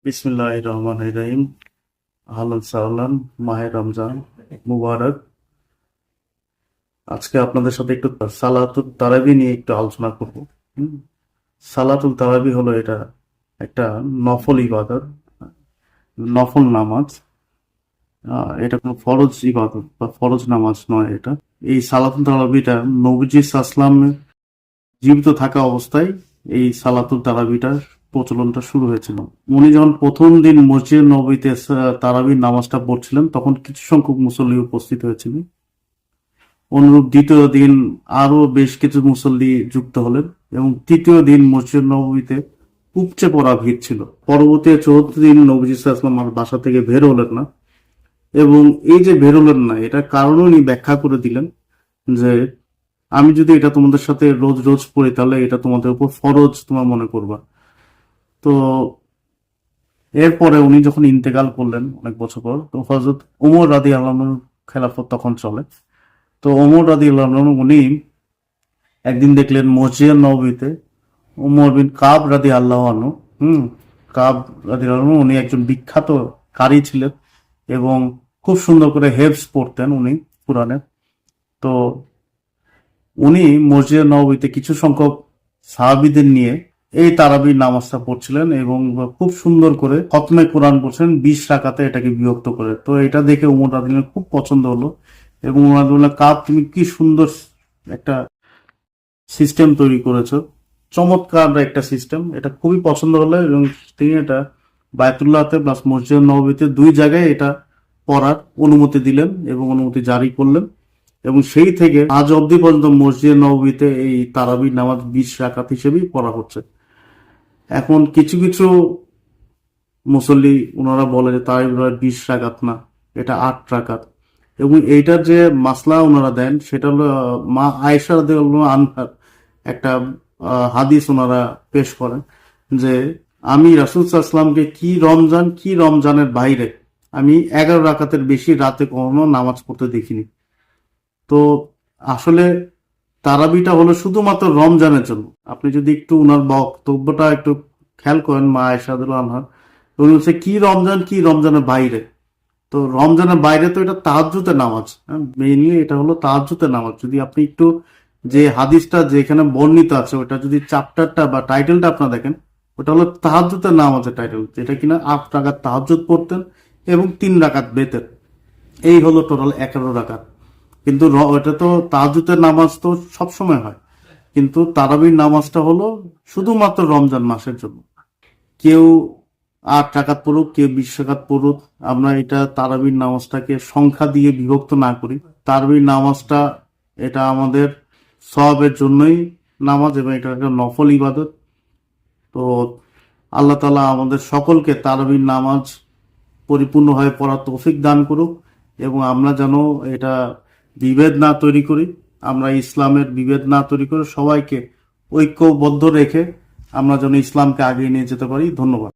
বিসমিল্লাহির রহমানির রহিম। আহলান সাহলান, মাহে রমজান মুবারক। আজকে আপনাদের সাথে একটু সালাতুল তারাবি নিয়ে একটু আলোচনা করব। হুম, সালাতুল তারাবি হলো এটা একটা নফল ইবাদত, নফল নামাজ। এটা কোনো ফরজ ইবাদত বা ফরজ নামাজ নয়। এটা এই সালাতুল তারাবিটা নবীজি সাল্লাল্লাহু আলাইহি ওয়াসাল্লাম জীবিত থাকা অবস্থায় এই সালাতুল তারাবিটার প্রচলনটা শুরু হয়েছিল। উনি যখন প্রথম দিন মসজিদ নববীতে তারাবির নামাজটা পড়ছিলেন তখন কিছু সংখ্যক মুসল্লি উপস্থিত হয়েছিলেন। অনুরূপ দ্বিতীয় দিন আরো বেশ কিছু মুসল্লি যুক্ত হলেন এবং তৃতীয় দিন মসজিদ নববীতে উপচে পড়া ভিড় ছিল। পরবর্তী চতুর্থ দিন নবীজি সাল্লাল্লাহু আলাইহি ওয়াসাল্লাম আর বাসা থেকে বের হলেন না, এবং এই যে বের হলেন না এটার কারণ উনি ব্যাখ্যা করে দিলেন যে আমি যদি এটা তোমাদের সাথে রোজ রোজ পড়ি তাহলে এটা তোমাদের উপর ফরজ তোমার মনে করবা। তো এরপরে উনি যখন ইন্তেকাল করলেন অনেক বছর পর, তো হযরত ওমর রাদিয়াল্লাহু আনহুর খেলাফত তখন চলে। তো ওমর রাদিয়াল্লাহু আনহু উনি একদিন দেখলেন মসজিদ নববীতে ওমর বিন কাব রাদিয়াল্লাহু আনহু, কাব রাদিয়াল্লাহু আনহু উনি একজন বিখ্যাত কারি ছিলেন এবং খুব সুন্দর করে হেফজ পড়তেন উনি কোরআনের। তো উনি মসজিদ নববীতে কিছু সংখ্যক সাহাবীদের নিয়ে এই তারাবির নামাজটা পড়ছিলেন এবং খুব সুন্দর করে খতমে কোরআন পড়ছেন 20 রাকাতে এটাকে বিভক্ত করে। তো এটা দেখে উমর রাদিয়াল্লাহু আনহু খুব পছন্দ হলো এবং উমর রাদিয়াল্লাহু আনহু, কাব তুমি কি সুন্দর একটা সিস্টেম তৈরি করেছো, চমৎকার একটা সিস্টেম, এটা খুবই পছন্দ হলো এবং তিনি এটা বায়তুল্লাহতে প্লাস মসজিদ নববীতে দুই জায়গায় এটা পড়ার অনুমতি দিলেন এবং অনুমতি জারি করলেন। এবং সেই থেকে আজ অবধি পর্যন্ত মসজিদ নববীতে এই তারাবির নামাজ 20 রাকাত হিসেবেই পড়া হচ্ছে। এখন কিছু কিছু মুসল্লি ওনারা বলে যে তারাবির 20 রাকাত না, এটা 8 রাকাত। এবং এইটার যে মাসলা ওনারা দেন সেটা হলো মা আয়েশা রাদিয়াল্লাহু আনহার একটা হাদিস ওনারা পেশ করেন যে আমি রাসূল সাল্লাল্লাহু আলাইহি ওয়াসাল্লামকে কি রমজানের বাইরে আমি 11 রাকাতের বেশি রাতে কখনো নামাজ পড়তে দেখিনি। তো আসলে তারাবিটা হলো শুধুমাত্র রমজানের জন্য। আপনি যদি একটু উনার বক্তব্যটা একটু খেয়াল করেন, মা আয়েশা রাদিয়াল্লাহু আনহা উনি বলছে কি রমজানের বাইরে। তো রমজানের বাইরে তো এটা তাহাজ্জুদের নামাজ, মেইনলি এটা হলো তাহাজ্জুদের নামাজ। যদি আপনি একটু যে হাদিসটা যেখানে বর্ণিত আছে ওটা যদি চ্যাপ্টারটা বা টাইটেলটা আপনারা দেখেন, ওটা হলো তাহাজ্জুদের নামাজের টাইটেল, যেটা কিনা 8 রাকাত তাহাজ্জুদ পড়তেন এবং 3 রাকাত বেতের, এই হলো টোটাল 11 রাকাত। কিন্তু এটা তো তাহাজ্জুদের নামাজ তো সবসময় হয়, কিন্তু তারাবির নামাজটা হলো শুধুমাত্র রমজান মাসের জন্য। কেউ 8 রাকাত পড়ুক, কেউ 20 রাকাত পড়ুক, আমরা এটা তারাবির নামাজটাকে সংখ্যা দিয়ে বিভক্ত না করি। তারাবির নামাজটা এটা আমাদের সওয়াবের জন্যই নামাজ এবং এটা একটা নফল ইবাদত। তো আল্লাহ তাআলা আমাদের সকলকে তারাবির নামাজ পরিপূর্ণভাবে পড়ার তৌফিক দান করুক এবং আমরা যেন এটা বিভেদ না তৈরি করি, আমরা ইসলামের বিভেদ না তৈরি করে সবাইকে ঐক্যবদ্ধ রেখে আমরা যেন ইসলামকে আগিয়ে নিয়ে যেতে পারি। ধন্যবাদ।